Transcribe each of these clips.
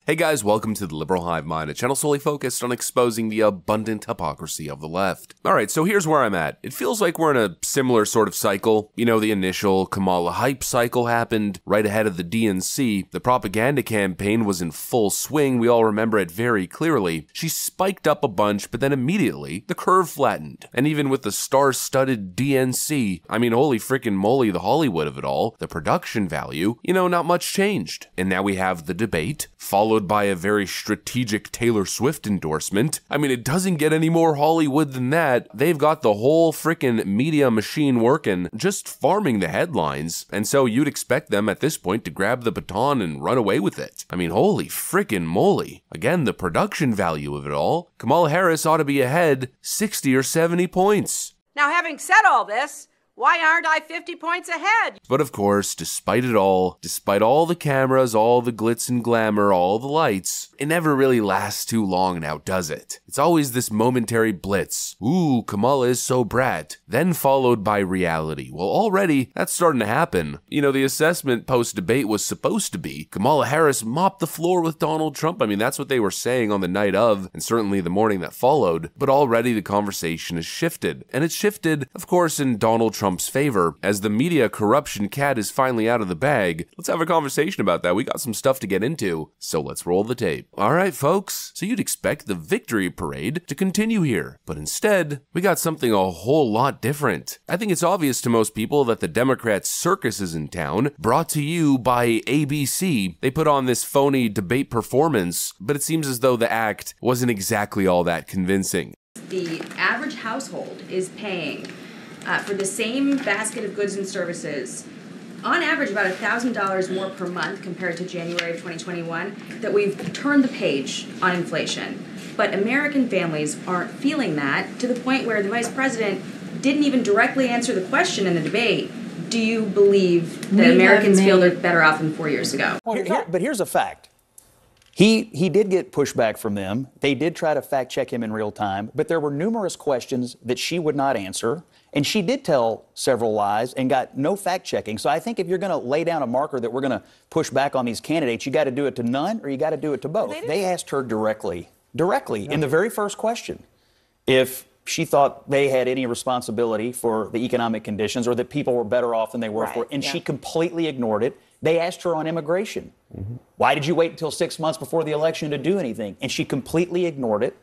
Hey guys, welcome to the Liberal Hive Mind, a channel solely focused on exposing the abundant hypocrisy of the left. Alright, so here's where I'm at. It feels like we're in a similar sort of cycle. You know, the initial Kamala hype cycle happened right ahead of the DNC. The propaganda campaign was in full swing, we all remember it very clearly. She spiked up a bunch, but then immediately, the curve flattened. And even with the star-studded DNC, I mean, holy frickin' moly, the Hollywood of it all, the production value, you know, not much changed. And now we have the debate, followed by a very strategic Taylor Swift endorsement. I mean, it doesn't get any more Hollywood than that. They've got the whole frickin' media machine working, just farming the headlines, and so you'd expect them at this point to grab the baton and run away with it. I mean, holy frickin' moly. Again, the production value of it all, Kamala Harris ought to be ahead 60 or 70 points. Now, having said all this, why aren't I 50 points ahead? But of course, despite it all, despite all the cameras, all the glitz and glamour, all the lights, it never really lasts too long now, does it? It's always this momentary blitz. Ooh, Kamala is so brat. Then followed by reality. Well, already, that's starting to happen. You know, the assessment post-debate was supposed to be Kamala Harris mopped the floor with Donald Trump. I mean, that's what they were saying on the night of, and certainly the morning that followed. But already the conversation has shifted. And it's shifted, of course, in Donald Trump's favor. As the media corruption cat is finally out of the bag, let's have a conversation about that. We got some stuff to get into, so let's roll the tape. Alright folks, so you'd expect the victory parade to continue here, but instead, we got something a whole lot different. I think it's obvious to most people that the Democrats' circus is in town, brought to you by ABC. They put on this phony debate performance, but it seems as though the act wasn't exactly all that convincing. The average household is paying for the same basket of goods and services, on average about $1,000 more per month compared to January of 2021, that we've turned the page on inflation. But American families aren't feeling that, to the point where the Vice President didn't even directly answer the question in the debate. Do you believe that Americans feel they're better off than 4 years ago? But here's a fact. He did get pushback from them. They did try to fact check him in real time, but there were numerous questions that she would not answer. And she did tell several lies and got no fact checking. So I think if you're going to lay down a marker that we're going to push back on these candidates, you got to do it to none or you got to do it to both. They asked her directly in the very first question, if she thought they had any responsibility for the economic conditions or that people were better off than they were for, and she completely ignored it. They asked her on immigration. Why did you wait until 6 months before the election to do anything? And she completely ignored it.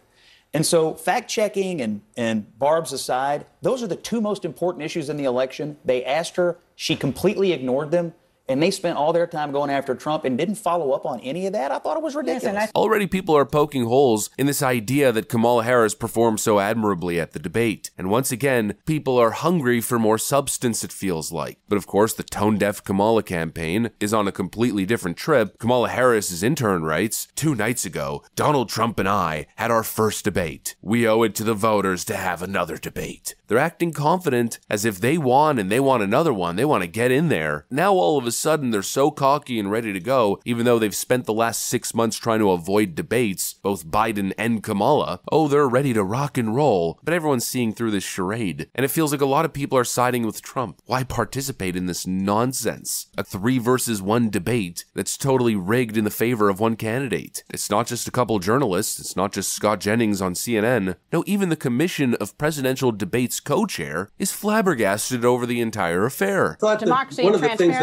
And so fact-checking and Barb's aside, those are the two most important issues in the election. They asked her, she completely ignored them, and they spent all their time going after Trump and didn't follow up on any of that. I thought it was ridiculous. Already people are poking holes in this idea that Kamala Harris performed so admirably at the debate. And once again, people are hungry for more substance, it feels like. But of course, the tone-deaf Kamala campaign is on a completely different trip. Kamala Harris's intern writes, 2 nights ago, Donald Trump and I had our first debate. We owe it to the voters to have another debate. They're acting confident, as if they won and they want another one. They want to get in there. Now all of a sudden they're so cocky and ready to go, even though they've spent the last 6 months trying to avoid debates, both Biden and Kamala. Oh, they're ready to rock and roll. But everyone's seeing through this charade, and it feels like a lot of people are siding with Trump. Why participate in this nonsense? A 3 versus 1 debate that's totally rigged in the favor of one candidate. It's not just a couple journalists, it's not just Scott Jennings on CNN. No, even the Commission of Presidential Debates co-chair is flabbergasted over the entire affair. Democracy one of the things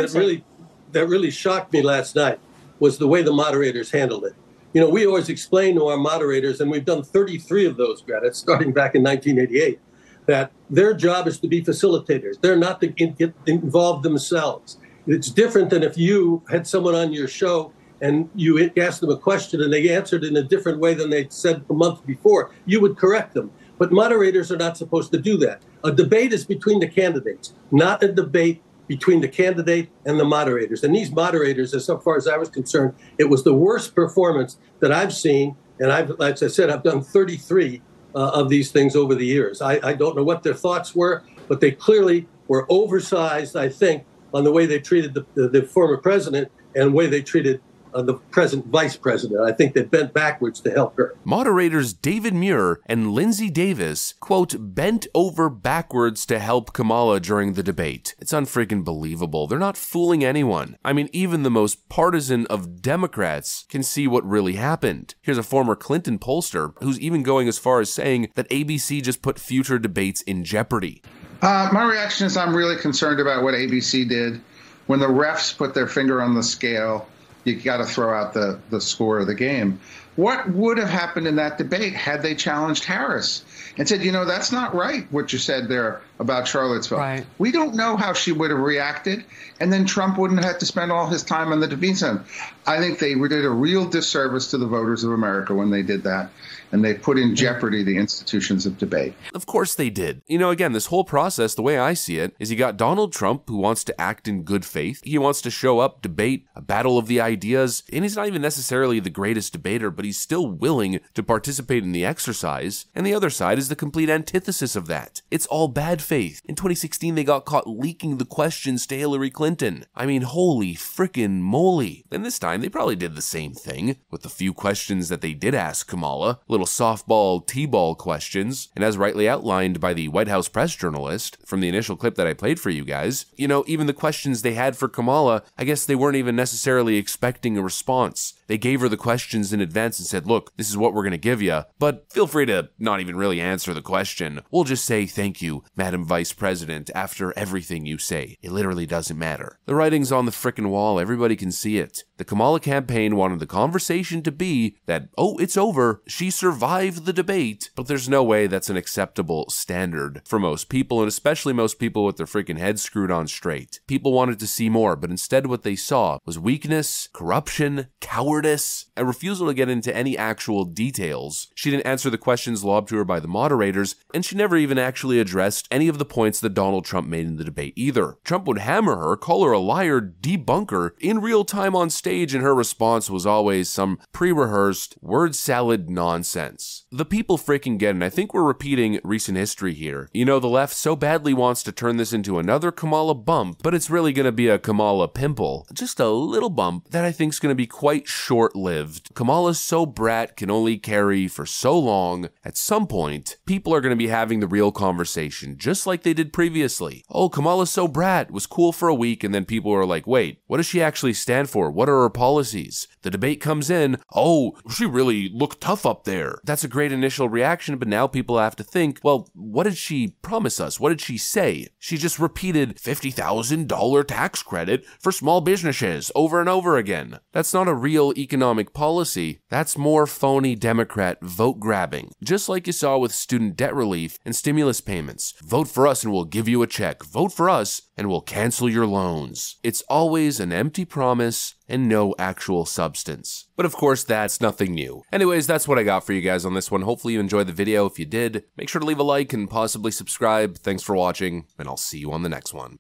that really shocked me last night was the way the moderators handled it. You know, we always explain to our moderators, and we've done 33 of those, Greta, starting back in 1988, that their job is to be facilitators. They're not to get involved themselves. It's different than if you had someone on your show and you asked them a question and they answered in a different way than they'd said a month before. You would correct them. But moderators are not supposed to do that. A debate is between the candidates, not a debate between the candidate and the moderators. And these moderators, as far as I was concerned, it was the worst performance that I've seen. And as I said, I've done 33 of these things over the years. I don't know what their thoughts were, but they clearly were oversized, I think, on the way they treated the former president and the way they treated the present vice president. I think they bent backwards to help her. Moderators David Muir and Lindsay Davis, quote, bent over backwards to help Kamala during the debate. It's unfreaking believable. They're not fooling anyone. I mean, even the most partisan of Democrats can see what really happened. Here's a former Clinton pollster who's even going as far as saying that ABC just put future debates in jeopardy. My reaction is I'm really concerned about what ABC did. When the refs put their finger on the scale, you got to throw out the score of the game. What would have happened in that debate had they challenged Harris and said, you know, that's not right, what you said there about Charlottesville. Right. We don't know how she would have reacted, and then Trump wouldn't have had to spend all his time on the defense end. I think they did a real disservice to the voters of America when they did that, and they put in jeopardy the institutions of debate. Of course they did. You know, again, this whole process, the way I see it, is you got Donald Trump, who wants to act in good faith. He wants to show up, debate, a battle of the ideas, and he's not even necessarily the greatest debater, but he's still willing to participate in the exercise. And the other side is the complete antithesis of that. It's all bad faith. In 2016, they got caught leaking the questions to Hillary Clinton. I mean, holy frickin' moly. And this time, they probably did the same thing with the few questions that they did ask Kamala. Little softball, t-ball questions. And as rightly outlined by the White House press journalist from the initial clip that I played for you guys, you know, even the questions they had for Kamala, I guess they weren't even necessarily expecting a response. They gave her the questions in advance and said, look, this is what we're going to give you, but feel free to not even really answer the question. We'll just say thank you, Madam Vice President, after everything you say. It literally doesn't matter. The writing's on the frickin' wall. Everybody can see it. The Kamala campaign wanted the conversation to be that, oh, it's over. She survived the debate. But there's no way that's an acceptable standard for most people, and especially most people with their freaking heads screwed on straight. People wanted to see more, but instead what they saw was weakness, corruption, cowardice, a refusal to get into any actual details. She didn't answer the questions lobbed to her by the moderators, and she never even actually addressed any of the points that Donald Trump made in the debate either. Trump would hammer her, call her a liar, debunk her in real time on stage, and her response was always some pre-rehearsed word salad nonsense. The people freaking get it, and I think we're repeating recent history here. You know, the left so badly wants to turn this into another Kamala bump, but it's really going to be a Kamala pimple. Just a little bump that I think is going to be quite short-lived. Kamala's so brat can only carry for so long. At some point, people are going to be having the real conversation, just like they did previously. Oh, Kamala's so brat was cool for a week, and then people are like, wait, what does she actually stand for? What are her policies? The debate comes in, oh, she really looked tough up there. That's a great initial reaction, but now people have to think, well, what did she promise us? What did she say? She just repeated $50,000 tax credit for small businesses over and over again. That's not a real economic policy. That's more phony Democrat vote grabbing. Just like you saw with student debt relief and stimulus payments. Vote for us and we'll give you a check. Vote for us and we'll cancel your loans. It's always an empty promise and no actual substance. But of course, that's nothing new. Anyways, that's what I got for you guys on this one. Hopefully you enjoyed the video. If you did, make sure to leave a like and possibly subscribe. Thanks for watching, and I'll see you on the next one.